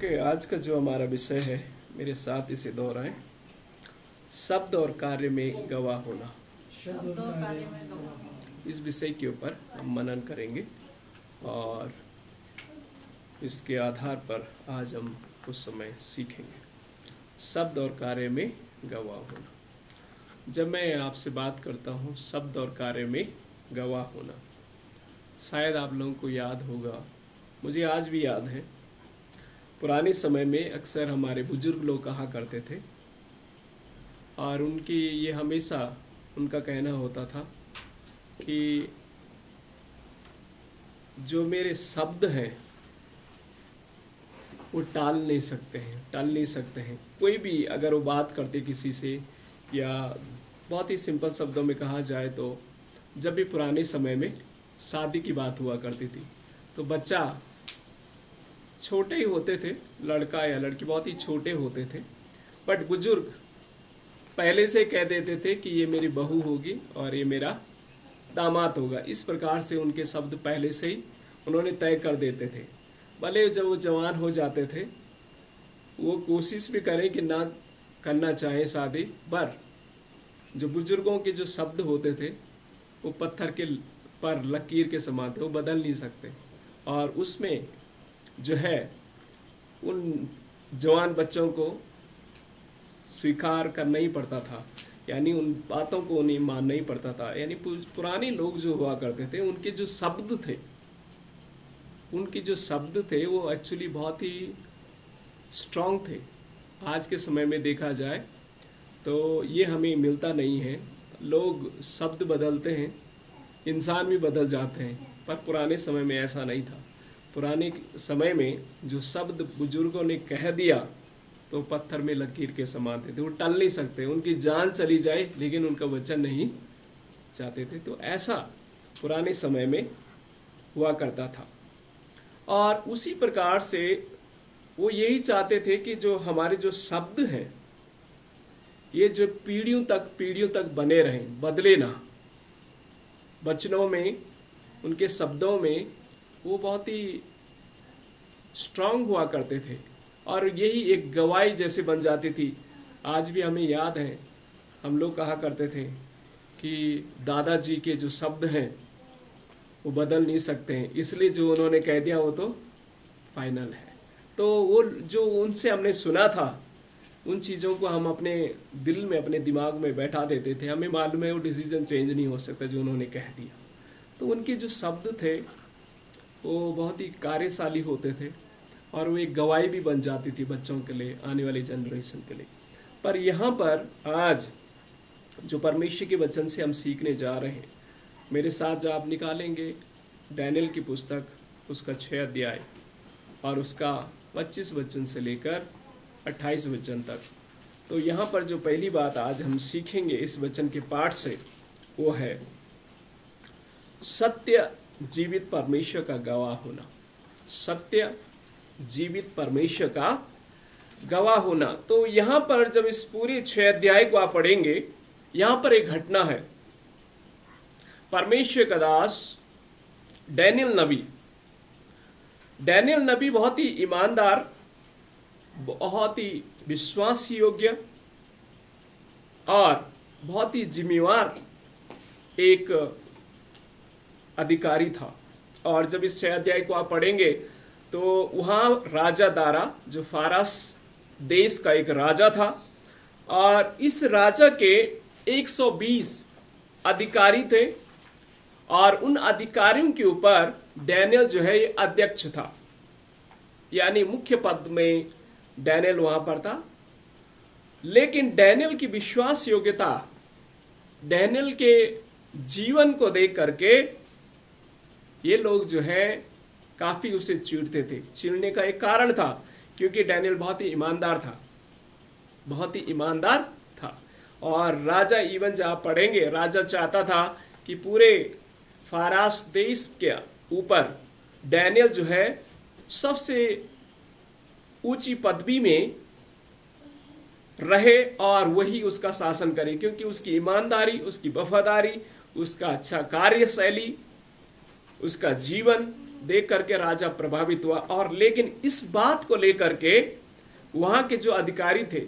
Okay, आज का जो हमारा विषय है, मेरे साथ इसे दोहराएं। शब्द और कार्य में गवाह होना। इस विषय के ऊपर हम मनन करेंगे और इसके आधार पर आज हम कुछ समय सीखेंगे। शब्द और कार्य में गवाह होना। जब मैं आपसे बात करता हूँ शब्द और कार्य में गवाह होना, शायद आप लोगों को याद होगा, मुझे आज भी याद है, पुराने समय में अक्सर हमारे बुजुर्ग लोग कहा करते थे और उनकी ये हमेशा उनका कहना होता था कि जो मेरे शब्द हैं वो टल नहीं सकते हैं। कोई भी अगर वो बात करते किसी से, या बहुत ही सिंपल शब्दों में कहा जाए तो जब भी पुराने समय में शादी की बात हुआ करती थी तो बच्चा छोटे ही होते थे, लड़का या लड़की बहुत ही छोटे होते थे, बट बुजुर्ग पहले से कह देते थे कि ये मेरी बहू होगी और ये मेरा दामाद होगा। इस प्रकार से उनके शब्द पहले से ही उन्होंने तय कर देते थे। भले जब वो जवान हो जाते थे वो कोशिश भी करें कि ना करना चाहें शादी, पर जो बुजुर्गों के जो शब्द होते थे वो पत्थर के पर लकीर के समान थे, वो बदल नहीं सकते। और उसमें जो है उन जवान बच्चों को स्वीकार करना ही पड़ता था, यानी उन बातों को उन्हें मानना ही पड़ता था। यानी पुराने लोग जो हुआ करते थे उनके जो शब्द थे वो एक्चुअली बहुत ही स्ट्रांग थे। आज के समय में देखा जाए तो ये हमें मिलता नहीं है। लोग शब्द बदलते हैं, इंसान भी बदल जाते हैं, पर पुराने समय में ऐसा नहीं था। पुराने समय में जो शब्द बुजुर्गों ने कह दिया तो पत्थर में लकीर के समान थे, वो टल नहीं सकते। उनकी जान चली जाए लेकिन उनका वचन नहीं चाहते थे। तो ऐसा पुराने समय में हुआ करता था और उसी प्रकार से वो यही चाहते थे कि जो हमारे जो शब्द हैं ये जो पीढ़ियों तक बने रहें, बदले ना। वचनों में, उनके शब्दों में वो बहुत ही स्ट्रांग हुआ करते थे और यही एक गवाही जैसे बन जाती थी। आज भी हमें याद है, हम लोग कहा करते थे कि दादाजी के जो शब्द हैं वो बदल नहीं सकते हैं, इसलिए जो उन्होंने कह दिया वो तो फाइनल है। तो वो जो उनसे हमने सुना था उन चीज़ों को हम अपने दिल में, अपने दिमाग में बैठा देते थे। हमें मालूम है वो डिसीजन चेंज नहीं हो सकता जो उन्होंने कह दिया। तो उनके जो शब्द थे वो बहुत ही कार्यशाली होते थे और वो एक गवाही भी बन जाती थी बच्चों के लिए, आने वाली जनरेशन के लिए। पर यहाँ पर आज जो परमेश्वर के वचन से हम सीखने जा रहे हैं, मेरे साथ जब आप निकालेंगे डैनियल की पुस्तक, उसका 6 अध्याय और उसका 25 वचन से लेकर 28 वचन तक, तो यहाँ पर जो पहली बात आज हम सीखेंगे इस वचन के पाठ से वो है सत्य जीवित परमेश्वर का गवाह होना। सत्य जीवित परमेश्वर का गवाह होना। तो यहाँ पर जब इस पूरे 6 अध्याय को आप पढ़ेंगे, यहाँ पर एक घटना है। परमेश्वर का दास डैनियल नबी बहुत ही ईमानदार, बहुत ही विश्वास योग्य और बहुत ही जिम्मेवार एक अधिकारी था। और जब इस 6 अध्याय को आप पढ़ेंगे तो वहाँ राजा दारा, जो फारस देश का एक राजा था, और इस राजा के 120 अधिकारी थे और उन अधिकारियों के ऊपर डैनियल जो है ये अध्यक्ष था, यानी मुख्य पद में डैनियल वहाँ पर था। लेकिन डैनियल की विश्वास योग्यता, डैनियल के जीवन को देख करके ये लोग जो है काफी उसे चिढ़ते थे। चिढ़ने का एक कारण था क्योंकि डैनियल बहुत ही ईमानदार था। और राजा, इवन जब आप पढ़ेंगे, राजा चाहता था कि पूरे फारस देश के ऊपर डैनियल जो है सबसे ऊंची पदवी में रहे और वही उसका शासन करे, क्योंकि उसकी ईमानदारी, उसकी वफादारी, उसका अच्छा कार्यशैली, उसका जीवन देख करके राजा प्रभावित हुआ। और लेकिन इस बात को लेकर के वहां के जो अधिकारी थे,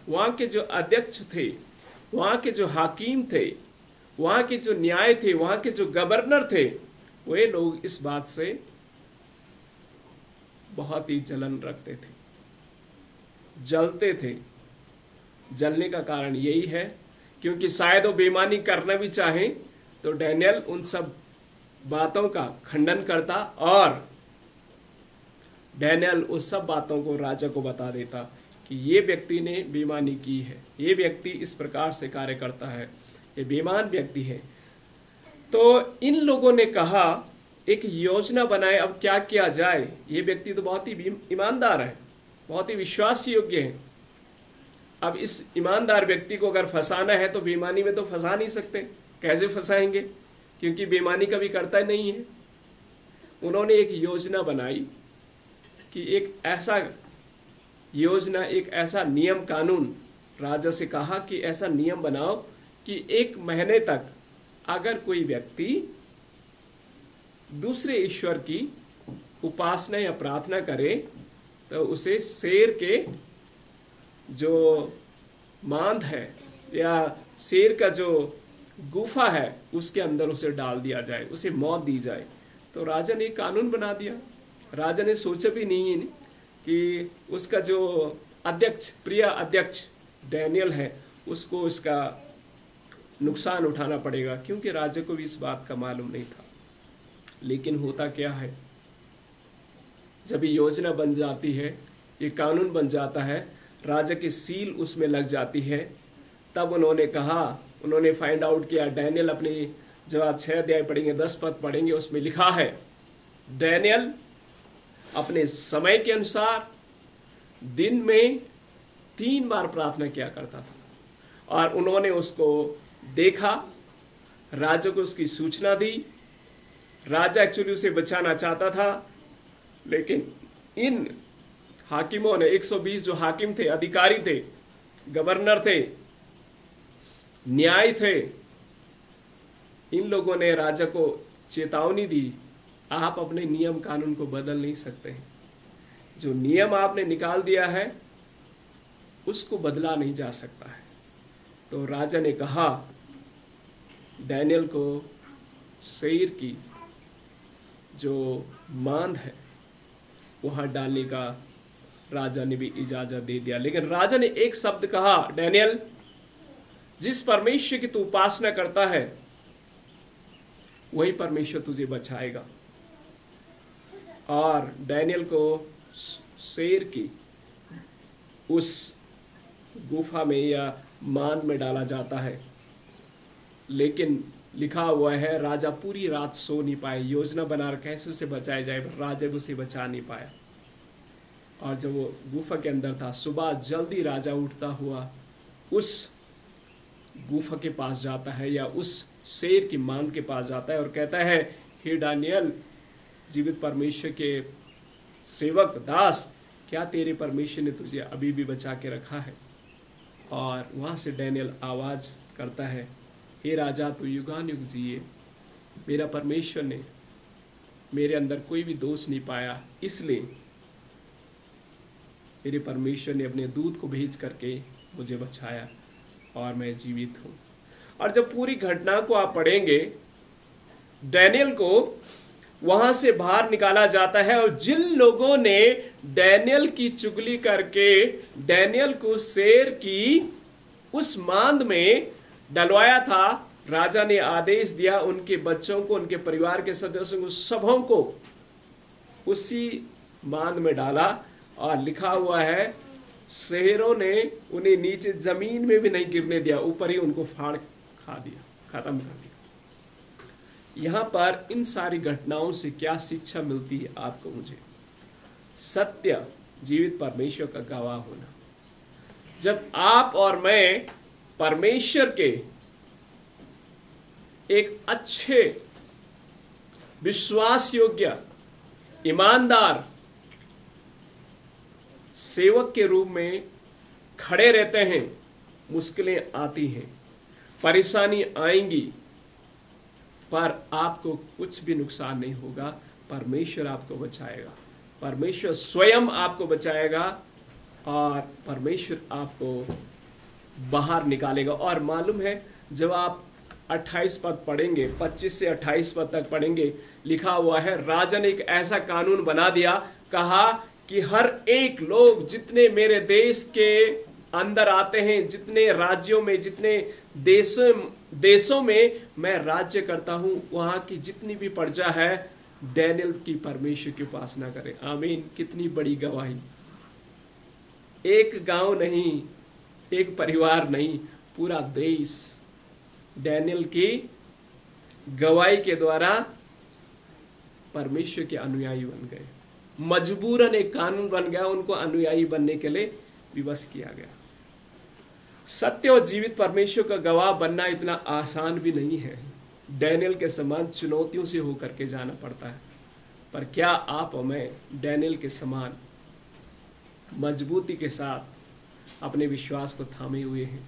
वहां के जो अध्यक्ष थे, वहां के जो हाकिम थे, वहां के जो न्याय थे, वहां के जो गवर्नर थे, वे लोग इस बात से बहुत ही जलन रखते थे, जलते थे। जलने का कारण यही है क्योंकि शायद वो बेईमानी करना भी चाहें तो डैनियल उन सब बातों का खंडन करता और डैनियल उस सब बातों को राजा को बता देता कि ये व्यक्ति ने बेईमानी की है, ये व्यक्ति इस प्रकार से कार्य करता है, ये बेईमान व्यक्ति है। तो इन लोगों ने कहा एक योजना बनाए, अब क्या किया जाए, ये व्यक्ति तो बहुत ही ईमानदार है, बहुत ही विश्वास योग्य है। अब इस ईमानदार व्यक्ति को अगर फंसाना है तो बेईमानी में तो फंसा नहीं सकते, कैसे फंसाएंगे, क्योंकि बेईमानी कभी करता नहीं है। उन्होंने एक योजना बनाई कि एक ऐसा योजना, एक ऐसा नियम कानून, राजा से कहा कि ऐसा नियम बनाओ कि 1 महीने तक अगर कोई व्यक्ति दूसरे ईश्वर की उपासना या प्रार्थना करे तो उसे शेर के जो मांद है या शेर का जो गुफा है उसके अंदर उसे डाल दिया जाए, उसे मौत दी जाए। तो राजा ने कानून बना दिया। राजा ने सोचा भी नहीं कि उसका जो अध्यक्ष, प्रिय अध्यक्ष डैनियल है, उसको इसका नुकसान उठाना पड़ेगा, क्योंकि राजा को भी इस बात का मालूम नहीं था। लेकिन होता क्या है, जब ये योजना बन जाती है, ये कानून बन जाता है, राजा की सील उसमें लग जाती है, तब उन्होंने कहा, उन्होंने फाइंड आउट किया। डैनियल अपनी जब आप 6 अध्याय पढ़ेंगे, 10 पद पढ़ेंगे, उसमें लिखा है डैनियल अपने समय के अनुसार दिन में 3 बार प्रार्थना किया करता था। और उन्होंने उसको देखा, राजा को उसकी सूचना दी। राजा एक्चुअली उसे बचाना चाहता था, लेकिन इन हाकिमों ने, 120 जो हाकिम थे, अधिकारी थे, गवर्नर थे, न्याय थे, इन लोगों ने राजा को चेतावनी दी, आप अपने नियम कानून को बदल नहीं सकते हैं। जो नियम आपने निकाल दिया है उसको बदला नहीं जा सकता है। तो राजा ने कहा डैनियल को शेर की जो मांद है वहां डालने का राजा ने भी इजाजत दे दिया। लेकिन राजा ने एक शब्द कहा, डैनियल, जिस परमेश्वर की तू उपासना करता है वही परमेश्वर तुझे बचाएगा। और डैनियल को शेर की उस गुफा में या मान में डाला जाता है। लेकिन लिखा हुआ है राजा पूरी रात सो नहीं पाए, योजना बना कैसे उसे बचाया जाए, राजा भी उसे बचा नहीं पाया। और जब वो गुफा के अंदर था, सुबह जल्दी राजा उठता हुआ उस गुफा के पास जाता है या उस शेर की मान के पास जाता है और कहता है, हे डैनियल, जीवित परमेश्वर के सेवक दास, क्या तेरे परमेश्वर ने तुझे अभी भी बचा के रखा है? और वहाँ से डैनियल आवाज़ करता है, हे राजा, तू युगानुयुग जिए, मेरा परमेश्वर ने मेरे अंदर कोई भी दोष नहीं पाया, इसलिए मेरे परमेश्वर ने अपने दूत को भेज करके मुझे बचाया और मैं जीवित हूँ। और जब पूरी घटना को आप पढ़ेंगे, डैनियल को वहां से बाहर निकाला जाता है और जिन लोगों ने डैनियल की चुगली करके डैनियल को शेर की उस मांद में डलवाया था, राजा ने आदेश दिया उनके बच्चों को, उनके परिवार के सदस्यों को, सबों को उसी मांद में डाला। और लिखा हुआ है शेरों ने उन्हें नीचे जमीन में भी नहीं गिरने दिया, ऊपर ही उनको फाड़ खा दिया, खत्म कर दिया। यहां पर इन सारी घटनाओं से क्या शिक्षा मिलती है आपको मुझे? सत्य जीवित परमेश्वर का गवाह होना। जब आप और मैं परमेश्वर के एक अच्छे, विश्वास योग्य, ईमानदार सेवक के रूप में खड़े रहते हैं, मुश्किलें आती हैं, परेशानी आएंगी, पर आपको कुछ भी नुकसान नहीं होगा, परमेश्वर आपको बचाएगा, परमेश्वर स्वयं आपको बचाएगा और परमेश्वर आपको बाहर निकालेगा। और मालूम है, जब आप 28 पद पढ़ेंगे, 25 से 28 पद तक पढ़ेंगे, लिखा हुआ है, राजा ने एक ऐसा कानून बना दिया, कहा कि हर एक लोग जितने मेरे देश के अंदर आते हैं, जितने राज्यों में, जितने देशों में मैं राज्य करता हूं, वहां की जितनी भी प्रजा है, डैनियल की परमेश्वर की उपासना करें। आमीन। कितनी बड़ी गवाही। एक गांव नहीं, एक परिवार नहीं, पूरा देश डैनियल की गवाही के द्वारा परमेश्वर के अनुयायी बन गए। मजबूरन एक कानून बन गया, उनको अनुयायी बनने के लिए विवश किया गया। सत्य और जीवित परमेश्वर का गवाह बनना इतना आसान भी नहीं है। डैनियल के समान चुनौतियों से होकर के जाना पड़ता है। पर क्या आप और मैं डैनियल के समान मजबूती के साथ अपने विश्वास को थामे हुए हैं?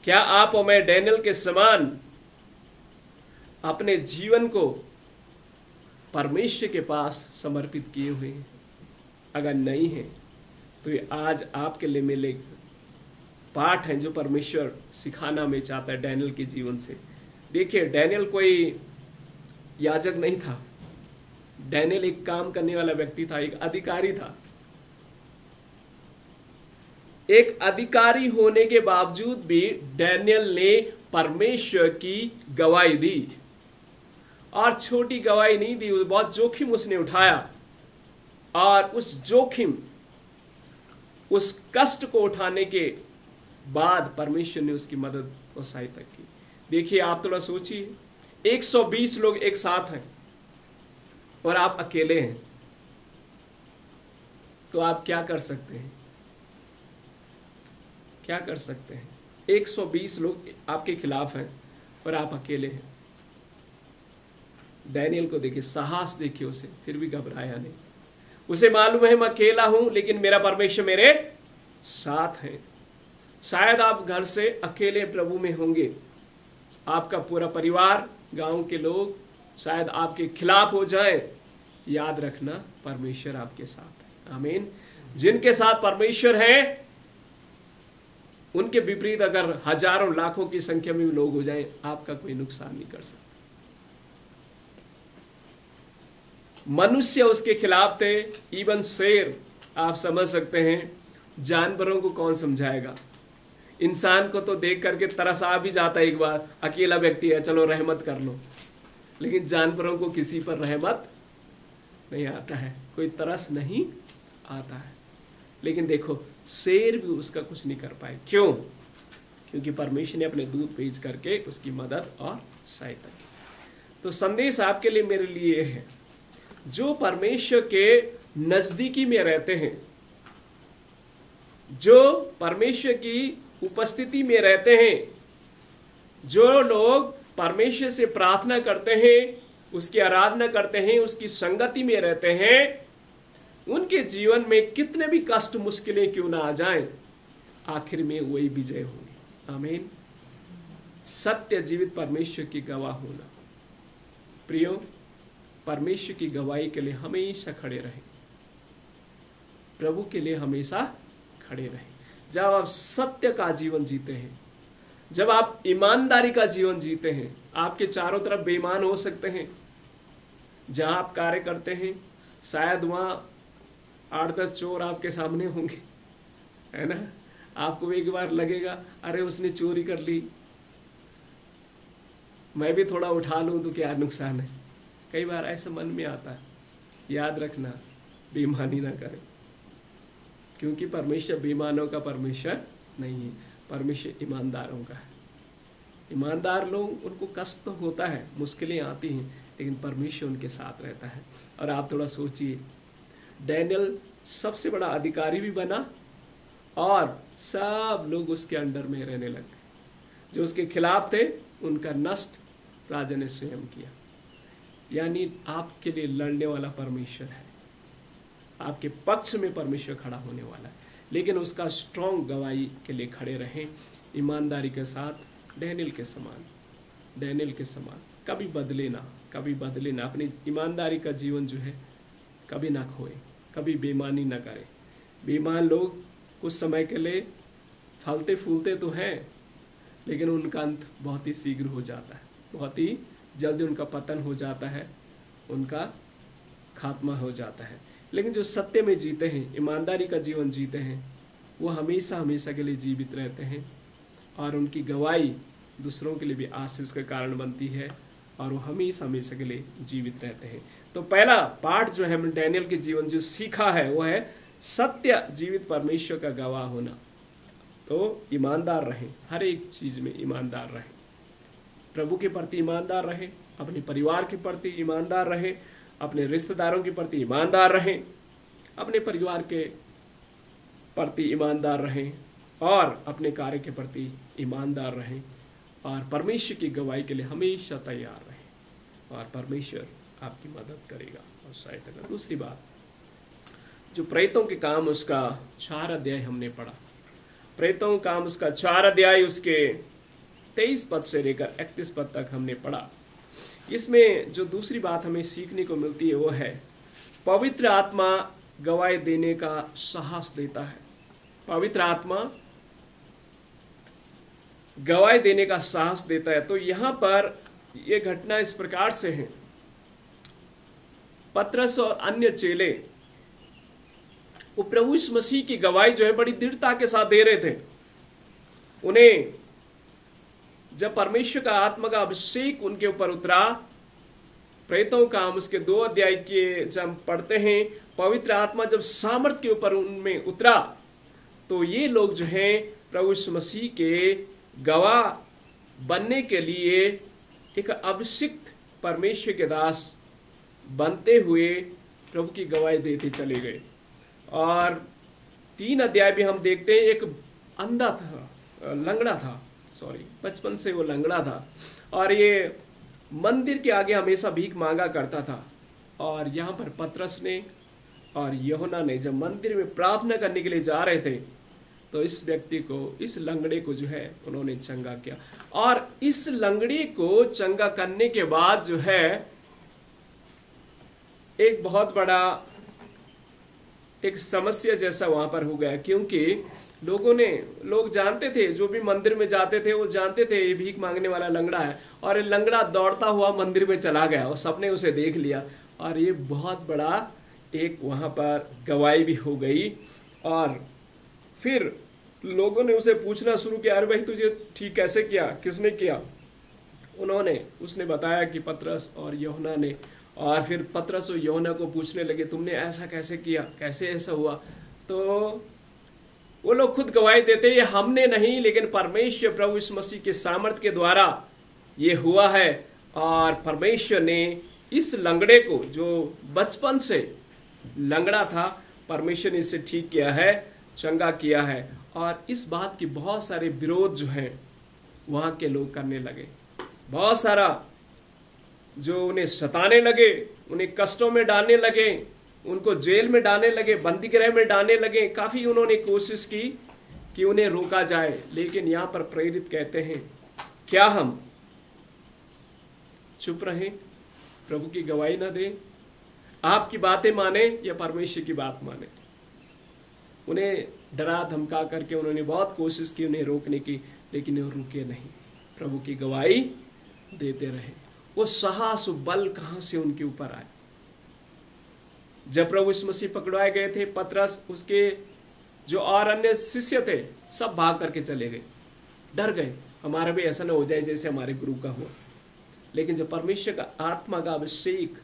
क्या आप और मैं डैनियल के समान अपने जीवन को परमेश्वर के पास समर्पित किए हुए हैं? अगर नहीं है तो ये आज आपके लिए मेरे पाठ है जो परमेश्वर सिखाना में चाहता है डैनियल के जीवन से। देखिए, डैनियल कोई याजक नहीं था, डैनियल एक काम करने वाला व्यक्ति था, एक अधिकारी था। एक अधिकारी होने के बावजूद भी डैनियल ने परमेश्वर की गवाही दी, और छोटी गवाही नहीं दी, बहुत जोखिम उसने उठाया, और उस जोखिम, उस कष्ट को उठाने के बाद परमेश्वर ने उसकी मदद और सहायता की। देखिए, आप थोड़ा सोचिए, 120 लोग एक साथ हैं और आप अकेले हैं, तो आप क्या कर सकते हैं? क्या कर सकते हैं? 120 लोग आपके खिलाफ हैं और आप अकेले हैं। डैनियल को देखिए, साहस देखिए उसे, फिर भी घबराया नहीं। उसे मालूम है मैं अकेला हूं, लेकिन मेरा परमेश्वर मेरे साथ है। शायद आप घर से अकेले प्रभु में होंगे, आपका पूरा परिवार, गांव के लोग शायद आपके खिलाफ हो जाए, याद रखना परमेश्वर आपके साथ है। आमीन। जिनके साथ परमेश्वर है, उनके विपरीत अगर हजारों लाखों की संख्या में भी लोग हो जाएं, आपका कोई नुकसान नहीं कर सकता। मनुष्य उसके खिलाफ थे, इवन शेर, आप समझ सकते हैं, जानवरों को कौन समझाएगा? इंसान को तो देख करके तरस आ भी जाता है, एक बार अकेला व्यक्ति है, चलो रहमत कर लो, लेकिन जानवरों को किसी पर रहमत नहीं आता है, कोई तरस नहीं आता है। लेकिन देखो, शेर भी उसका कुछ नहीं कर पाए। क्यों? क्योंकि परमेश्वर ने अपने दूत भेज करके उसकी मदद और सहायता की। तो संदेश आपके लिए, मेरे लिए है, जो परमेश्वर के नजदीकी में रहते हैं, जो परमेश्वर की उपस्थिति में रहते हैं, जो लोग परमेश्वर से प्रार्थना करते हैं, उसकी आराधना करते हैं, उसकी संगति में रहते हैं, उनके जीवन में कितने भी कष्ट मुश्किलें क्यों ना आ जाएं, आखिर में वही विजय होगी। आमीन। सत्य जीवित परमेश्वर की गवाह होना। प्रियो, परमेश्वर की गवाही के लिए हमेशा खड़े रहें, प्रभु के लिए हमेशा खड़े रहें। जब आप सत्य का जीवन जीते हैं, जब आप ईमानदारी का जीवन जीते हैं, आपके चारों तरफ बेईमान हो सकते हैं, जहां आप कार्य करते हैं शायद वहां 8-10 चोर आपके सामने होंगे, है ना? आपको एक बार लगेगा, अरे उसने चोरी कर ली, मैं भी थोड़ा उठा लूं तो क्या नुकसान है? कई बार ऐसा मन में आता है। याद रखना, बेईमानी ना करें, क्योंकि परमेश्वर बेईमानों का परमेश्वर नहीं है, परमेश्वर ईमानदारों का है। ईमानदार लोग, उनको कष्ट तो होता है, मुश्किलें आती हैं, लेकिन परमेश्वर उनके साथ रहता है। और आप थोड़ा सोचिए, डैनियल सबसे बड़ा अधिकारी भी बना और सब लोग उसके अंडर में रहने लगे। जो उसके खिलाफ थे, उनका नष्ट राजा ने स्वयं किया। यानी आपके लिए लड़ने वाला परमेश्वर है, आपके पक्ष में परमेश्वर खड़ा होने वाला है। लेकिन उसका स्ट्रॉन्ग गवाही के लिए खड़े रहें, ईमानदारी के साथ, डैनियल के समान, डैनियल के समान। कभी बदले ना, कभी बदले ना, अपनी ईमानदारी का जीवन जो है कभी ना खोए, कभी बेईमानी ना करें। बेईमान लोग कुछ समय के लिए फलते फूलते तो हैं, लेकिन उनका अंत बहुत ही शीघ्र हो जाता है, बहुत ही जल्दी उनका पतन हो जाता है, उनका खात्मा हो जाता है। लेकिन जो सत्य में जीते हैं, ईमानदारी का जीवन जीते हैं, वो हमेशा हमेशा के लिए जीवित रहते हैं और उनकी गवाही दूसरों के लिए भी आशीष का कारण बनती है और वो हमेशा हमेशा के लिए जीवित रहते हैं। तो पहला पाठ जो है हमने डैनियल के जीवन जो सीखा है वो है सत्य जीवित परमेश्वर का गवाह होना। तो ईमानदार रहें, हर एक चीज में ईमानदार रहें, प्रभु के प्रति ईमानदार रहें, अपने परिवार के प्रति ईमानदार रहें, अपने रिश्तेदारों के प्रति ईमानदार रहें, अपने परिवार के प्रति ईमानदार रहें और अपने कार्य के प्रति ईमानदार रहें और परमेश्वर की गवाही के लिए हमेशा तैयार रहें और परमेश्वर आपकी मदद करेगा और सहायता करेगा। दूसरी बात, जो प्रेतों के काम उसका 4 अध्याय हमने पढ़ा, प्रेतों का काम उसका 4 अध्याय उसके 23 पद से लेकर 31 पद तक हमने पढ़ा। इसमें जो दूसरी बात हमें सीखने को मिलती है वो है पवित्र आत्मा गवाही देने का साहस देता है। पवित्र आत्मा गवाही देने का साहस देता है। तो यहां पर यह घटना इस प्रकार से है, पतरस और अन्य चेले वो प्रभु यीशु मसीह की गवाही जो है बड़ी दृढ़ता के साथ दे रहे थे। उन्हें जब परमेश्वर का आत्मा का अभिषेक उनके ऊपर उतरा, प्रेतों का हम उसके 2 अध्याय के जब पढ़ते हैं, पवित्र आत्मा जब सामर्थ के ऊपर उनमें उतरा तो ये लोग जो हैं प्रभु यीशु मसीह के गवाह बनने के लिए एक अभिषिक्त परमेश्वर के दास बनते हुए प्रभु की गवाही देते चले गए। और 3 अध्याय भी हम देखते हैं, एक अंधा था, लंगड़ा था, बचपन से वो लंगड़ा था और ये मंदिर के आगे हमेशा भीख मांगा करता था। और यहाँ पर पतरस ने और यूहन्ना ने जब मंदिर में प्रार्थना करने के लिए जा रहे थे तो इस व्यक्ति को, इस लंगड़े को जो है उन्होंने चंगा किया। और इस लंगड़े को चंगा करने के बाद जो है एक बहुत बड़ा एक समस्या जैसा वहां पर हो गया, क्योंकि लोग जानते थे, जो भी मंदिर में जाते थे वो जानते थे ये भीख मांगने वाला लंगड़ा है। और ये लंगड़ा दौड़ता हुआ मंदिर में चला गया और सबने उसे देख लिया और ये बहुत बड़ा एक वहां पर गवाही भी हो गई। और फिर लोगों ने उसे पूछना शुरू किया, अरे भाई तुझे ठीक कैसे किया, किसने किया? उसने बताया कि पतरस और यूहन्ना ने। और फिर पतरस और यूहन्ना को पूछने लगे, तुमने ऐसा कैसे किया, कैसे ऐसा हुआ? तो वो लोग खुद गवाही देते, ये हमने नहीं, लेकिन परमेश्वर प्रभु यीशु मसीह के सामर्थ के द्वारा ये हुआ है। और परमेश्वर ने इस लंगड़े को, जो बचपन से लंगड़ा था, परमेश्वर ने इसे ठीक किया है, चंगा किया है। और इस बात की बहुत सारे विरोध जो हैं वहां के लोग करने लगे, बहुत सारा जो उन्हें सताने लगे, उन्हें कष्टों में डालने लगे, उनको जेल में डालने लगे, बंदी गृह में डालने लगे। काफी उन्होंने कोशिश की कि उन्हें रोका जाए, लेकिन यहां पर प्रेरित कहते हैं, क्या हम चुप रहें, प्रभु की गवाही ना दें? आपकी बातें माने या परमेश्वर की बात माने? उन्हें डरा धमका करके उन्होंने बहुत कोशिश की उन्हें रोकने की, लेकिन वो रुके नहीं, प्रभु की गवाही देते रहे। वो साहस बल कहां से उनके ऊपर आए? जब प्रभु यीशु मसीह पकड़वाए गए थे, पतरस, उसके जो और अन्य शिष्य थे, सब भाग करके चले गए, डर गए, हमारा भी ऐसा ना हो जाए जैसे हमारे गुरु का हुआ। लेकिन जब परमेश्वर का आत्मा का अभिषेक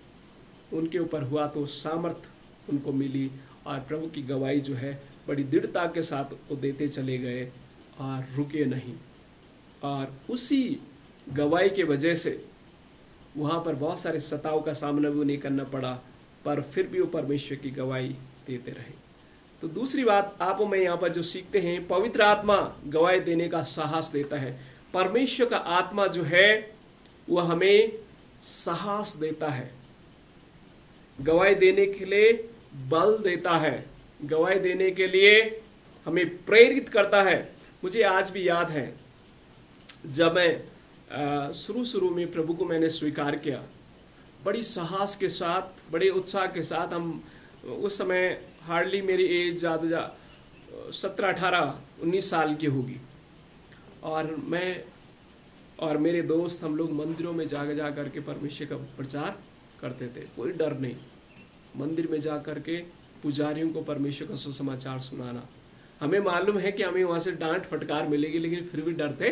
उनके ऊपर हुआ तो सामर्थ उनको मिली और प्रभु की गवाही जो है बड़ी दृढ़ता के साथ वो देते चले गए और रुके नहीं। और उसी गवाही के वजह से वहाँ पर बहुत सारे सताव का सामना भी नहीं करना पड़ा, पर फिर भी वो परमेश्वर की गवाही देते रहे। तो दूसरी बात आप मैं यहाँ पर जो सीखते हैं, पवित्र आत्मा गवाही देने का साहस देता है। परमेश्वर का आत्मा जो है वो हमें साहस देता है, गवाही देने के लिए बल देता है, गवाही देने के लिए हमें प्रेरित करता है। मुझे आज भी याद है जब मैं शुरू शुरू में प्रभु को मैंने स्वीकार किया, बड़ी साहस के साथ, बड़े उत्साह के साथ। हम उस समय हार्डली मेरी एज ज़्यादा 17-18-19 साल की होगी, और मैं और मेरे दोस्त हम लोग मंदिरों में जा करके परमेश्वर का प्रचार करते थे। कोई डर नहीं, मंदिर में जा करके पुजारियों को परमेश्वर का सुसमाचार सुनाना। हमें मालूम है कि हमें वहाँ से डांट फटकार मिलेगी, लेकिन फिर भी डरते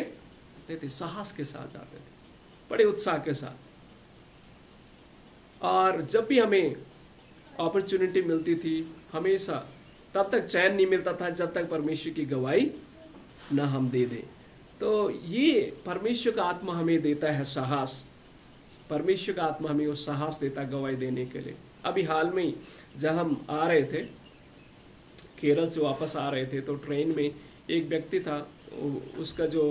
नहीं थे, साहस के साथ जाते थे, बड़े उत्साह के साथ। और जब भी हमें अपॉर्चुनिटी मिलती थी, हमेशा तब तक चैन नहीं मिलता था जब तक परमेश्वर की गवाही ना हम दे दें। तो ये परमेश्वर का आत्मा हमें देता है साहस, परमेश्वर का आत्मा हमें वो साहस देता है गवाही देने के लिए। अभी हाल में ही जब हम आ रहे थे, केरल से वापस आ रहे थे, तो ट्रेन में एक व्यक्ति था, उसका जो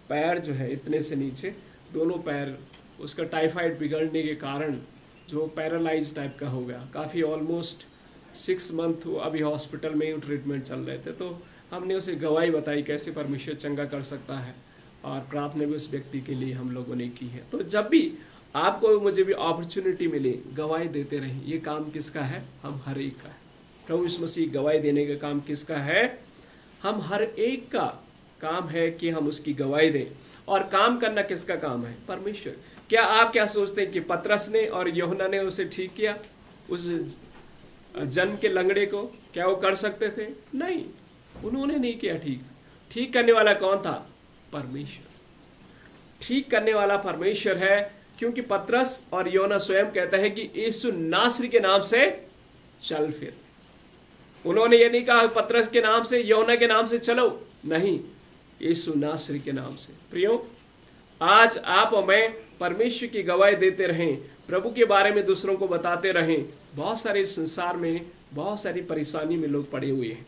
पैर जो है इतने से नीचे, दोनों पैर, उसका टाइफाइड बिगड़ने के कारण जो पैरालाइज टाइप का हो गया। काफ़ी ऑलमोस्ट 6 मंथ अभी हॉस्पिटल में ही ट्रीटमेंट चल रहे थे। तो हमने उसे गवाही बताई कैसे परमेश्वर चंगा कर सकता है, और प्रार्थना भी उस व्यक्ति के लिए हम लोगों ने की है। तो जब भी आपको मुझे भी अपॉर्चुनिटी मिले, गवाही देते रहें। ये काम किसका है? हम हर एक का है। प्रभु यीशु मसीह गवाही देने का काम किसका है? हम हर एक का काम है कि हम उसकी गवाही दें। और काम करना किसका काम है? परमेश्वर। आप क्या सोचते हैं कि पतरस ने और यूहन्ना ने उसे ठीक किया, उस जन्म के लंगड़े को? क्या वो कर सकते थे? नहीं, उन्होंने नहीं किया। ठीक करने वाला कौन था? परमेश्वर। ठीक करने वाला परमेश्वर है, क्योंकि पतरस और यूहन्ना स्वयं कहता है कि यीशु नासरी के नाम से चल फिर। उन्होंने ये नहीं कहा पतरस के नाम से, यूहन्ना के नाम से चलो, नहीं, यीशु नासरी के नाम से। प्रियो, आज आप और मैं परमेश्वर की गवाही देते रहें, प्रभु के बारे में दूसरों को बताते रहें। बहुत सारे संसार में बहुत सारी परेशानी में लोग पड़े हुए हैं,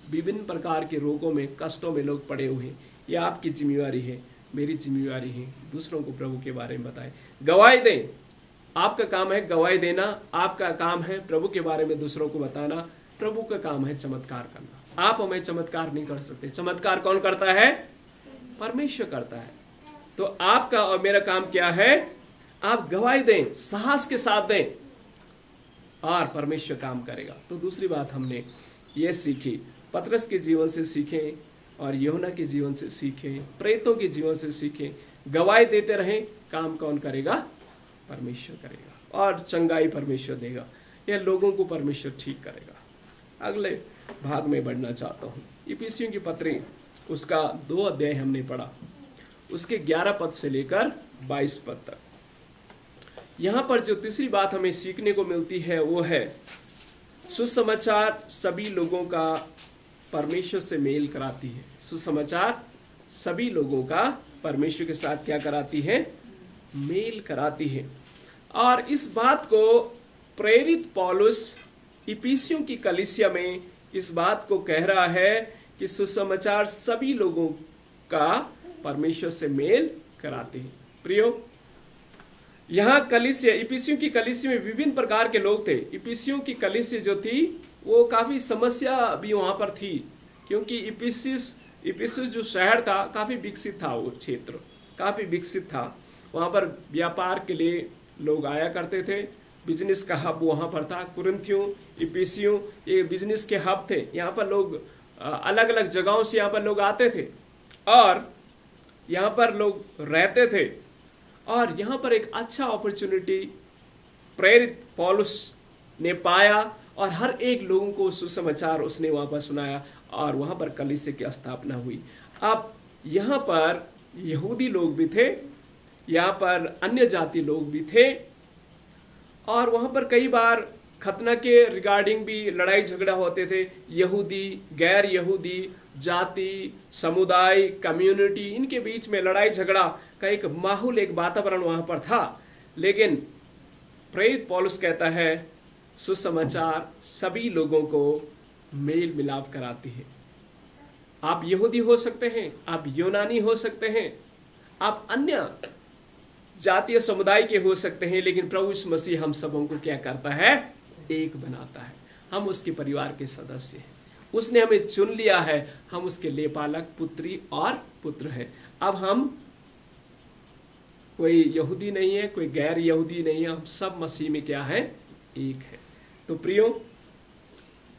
विभिन्न प्रकार के रोगों में, कष्टों में लोग पड़े हुए हैं। यह आपकी जिम्मेवारी है, मेरी जिम्मेवारी है, दूसरों को प्रभु के बारे में बताएं, गवाही दें। आपका काम है गवाही देना, आपका काम है प्रभु के बारे में दूसरों को बताना। प्रभु का काम है चमत्कार करना। आप और मैं चमत्कार नहीं कर सकते। चमत्कार कौन करता है? परमेश्वर करता है। तो आपका और मेरा काम क्या है? आप गवाही दें, साहस के साथ दें, और परमेश्वर काम करेगा। तो दूसरी बात हमने ये सीखी, पतरस के जीवन से सीखें और यूहन्ना के जीवन से सीखें, प्रेरितों के जीवन से सीखें। गवाही देते रहें। काम कौन करेगा? परमेश्वर करेगा, और चंगाई परमेश्वर देगा, या लोगों को परमेश्वर ठीक करेगा। अगले भाग में बढ़ना चाहता हूँ। इफिसियों की पत्री, उसका 2 अध्याय हमने पढ़ा, उसके 11 पद से लेकर 22 पद तक। यहाँ पर जो तीसरी बात हमें सीखने को मिलती है वो है, सुसमाचार सभी लोगों का परमेश्वर से मेल कराती है। सुसमाचार सभी लोगों का परमेश्वर के साथ क्या कराती है? मेल कराती है। और इस बात को प्रेरित पौलुस इफिसियों की कलीसिया में इस बात को कह रहा है कि सुसमाचार सभी लोगों का परमेश्वर से मेल कराते हैं। प्रियो, यहाँ कलीसिया, इफिसियों की कलीसिया में विभिन्न प्रकार के लोग थे। इफिसियों की कलीसिया जो थी वो काफ़ी समस्या भी वहाँ पर थी, क्योंकि इफिसुस जो शहर था काफ़ी विकसित था, वो क्षेत्र काफ़ी विकसित था। वहाँ पर व्यापार के लिए लोग आया करते थे, बिजनेस का हब वहाँ पर था। कुरिन्थियों, इफिसियों ये बिजनेस के हब थे। यहाँ पर लोग अलग अलग जगहों से यहाँ पर लोग आते थे और यहाँ पर लोग रहते थे। और यहाँ पर एक अच्छा अपॉर्चुनिटी प्रेरित पौलुस ने पाया, और हर एक लोगों को सुसमाचार उसने वहाँ पर सुनाया, और वहाँ पर कलीसिया की स्थापना हुई। अब यहाँ पर यहूदी लोग भी थे, यहाँ पर अन्य जाति लोग भी थे, और वहाँ पर कई बार खतना के रिगार्डिंग भी लड़ाई झगड़ा होते थे। यहूदी, गैर यहूदी, जाति, समुदाय, कम्युनिटी, इनके बीच में लड़ाई झगड़ा का एक माहौल, एक वातावरण वहाँ पर था। लेकिन प्रेरित पौलुस कहता है सुसमाचार सभी लोगों को मेल मिलाप कराती है। आप यहूदी हो सकते हैं, आप यूनानी हो सकते हैं, आप अन्य जातीय समुदाय के हो सकते हैं, लेकिन प्रभु यीशु मसीह हम सबों को क्या करता है? एक बनाता है। हम उसके परिवार के सदस्य हैं, उसने हमें चुन लिया है, हम उसके लेपालक, पुत्री और पुत्र हैं। अब हम कोई यहूदी नहीं है, कोई गैर यहूदी नहीं है, हम सब मसीह में क्या है, एक है। तो प्रियो,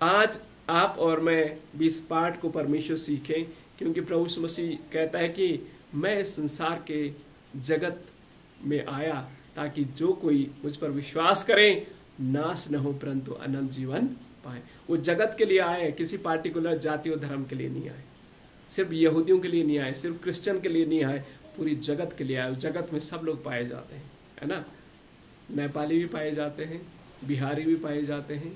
आज आप और मैं भी इस पाठ को परमेश्वर सीखें, क्योंकि प्रभु यीशु मसीह कहता है कि मैं इस संसार के जगत में आया ताकि जो कोई मुझ पर विश्वास करे नाश न हो परंतु अनंत जीवन पाए। वो जगत के लिए आए, किसी पार्टिकुलर जाति और धर्म के लिए नहीं आए, सिर्फ यहूदियों के लिए नहीं आए, सिर्फ क्रिश्चियन के लिए नहीं आए, पूरी जगत के लिए आए। जगत में सब लोग पाए जाते हैं, है ना। नेपाली भी पाए जाते हैं, बिहारी भी पाए जाते हैं,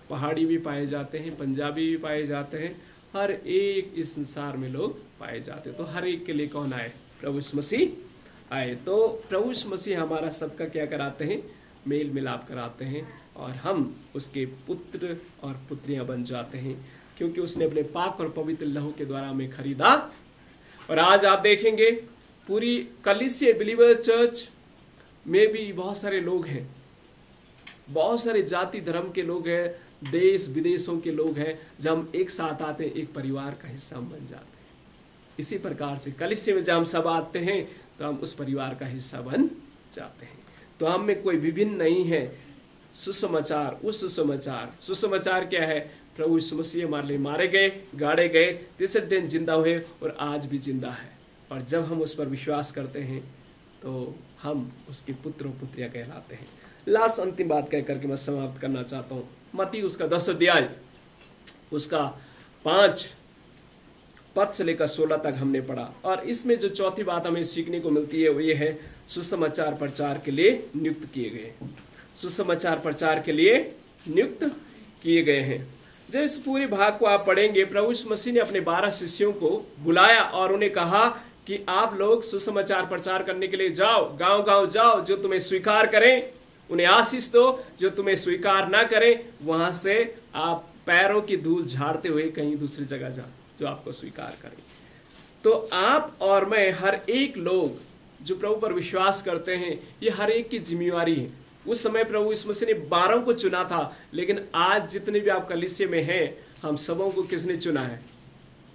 पहाड़ी भी पाए जाते हैं, पंजाबी भी पाए जाते हैं, हर एक इस संसार में लोग पाए जाते हैं। तो हर एक के लिए कौन आए, प्रभु यीशु मसीह आए। तो प्रभु यीशु मसीह हमारा सबका क्या कराते हैं, मेल मिलाप कराते हैं, और हम उसके पुत्र और पुत्रियां बन जाते हैं, क्योंकि उसने अपने पाक और पवित्र लहू के द्वारा हमें खरीदा। और आज आप देखेंगे पूरी कलीसिया बिलीवर चर्च में भी बहुत सारे लोग हैं, बहुत सारे जाति धर्म के लोग हैं, देश विदेशों के लोग हैं। जब हम एक साथ आते हैं, एक परिवार का हिस्सा बन जाते हैं। इसी प्रकार से कलीसिया में जब हम सब आते हैं तो हम उस परिवार का हिस्सा बन जाते हैं। तो हम में कोई विभिन्न नहीं है। सुसमाचार, उस सुसमाचार क्या है, प्रभु यीशु मसीह हमारे लिए मारे गए, गाड़े गए, तीसरे दिन जिंदा हुए और आज भी जिंदा है। और जब हम उस पर विश्वास करते हैं तो हम उसके पुत्र और पुत्रियां कहलाते हैं। लास्ट अंतिम बात कह करके मैं समाप्त करना चाहता हूँ। मत्ती उसका 10 अध्याय उसका 5 पद से लेकर 16 तक हमने पढ़ा, और इसमें जो चौथी बात हमें सीखने को मिलती है वो ये है, सुसमाचार प्रचार के लिए नियुक्त किए गए। सुसमाचार प्रचार के लिए नियुक्त किए गए हैं। जब इस पूरे भाग को आप पढ़ेंगे, प्रभु यीशु मसीह ने अपने 12 शिष्यों को बुलाया और उन्हें कहा कि आप लोग सुसमाचार प्रचार करने के लिए जाओ, गांव गांव जाओ। जो तुम्हें स्वीकार करें उन्हें आशीष दो, जो तुम्हें स्वीकार ना करें वहां से आप पैरों की धूल झाड़ते हुए कहीं दूसरी जगह जाओ, जो आपको स्वीकार करें। तो आप और मैं, हर एक लोग जो प्रभु पर विश्वास करते हैं, ये हर एक की जिम्मेवारी है। उस समय प्रभु यीशु मसीह ने 12 को चुना था, लेकिन आज जितने भी आप कलीसिया में हैं, हम सबों को किसने चुना है,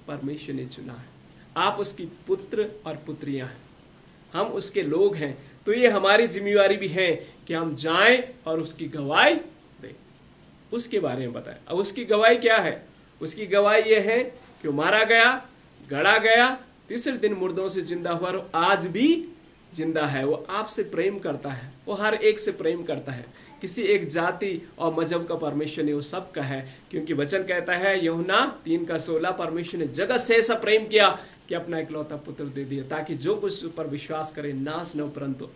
परमेश्वर ने चुना है। आप उसकी पुत्र और पुत्रियां हैं, हम उसके लोग हैं। तो ये हमारी जिम्मेवारी भी है कि हम जाएं और उसकी गवाही दें, उसके बारे में बताएं। अब उसकी गवाही क्या है, उसकी गवाही ये है कि वो मारा गया, गड़ा गया, तीसरे दिन मुर्दों से जिंदा हुआ और आज भी जिंदा है। वो आपसे प्रेम करता है, वो हर एक से प्रेम करता है। किसी एक जाति और मजहब का परमेश्वर ने वो सब का है, क्योंकि वचन कहता है यूहन्ना 3:16, परमेश्वर ने जगत से ऐसा प्रेम किया कि अपना इकलौता पुत्र दे दिया, ताकि जो कुछ उस पर विश्वास करे नाश न हो परंतु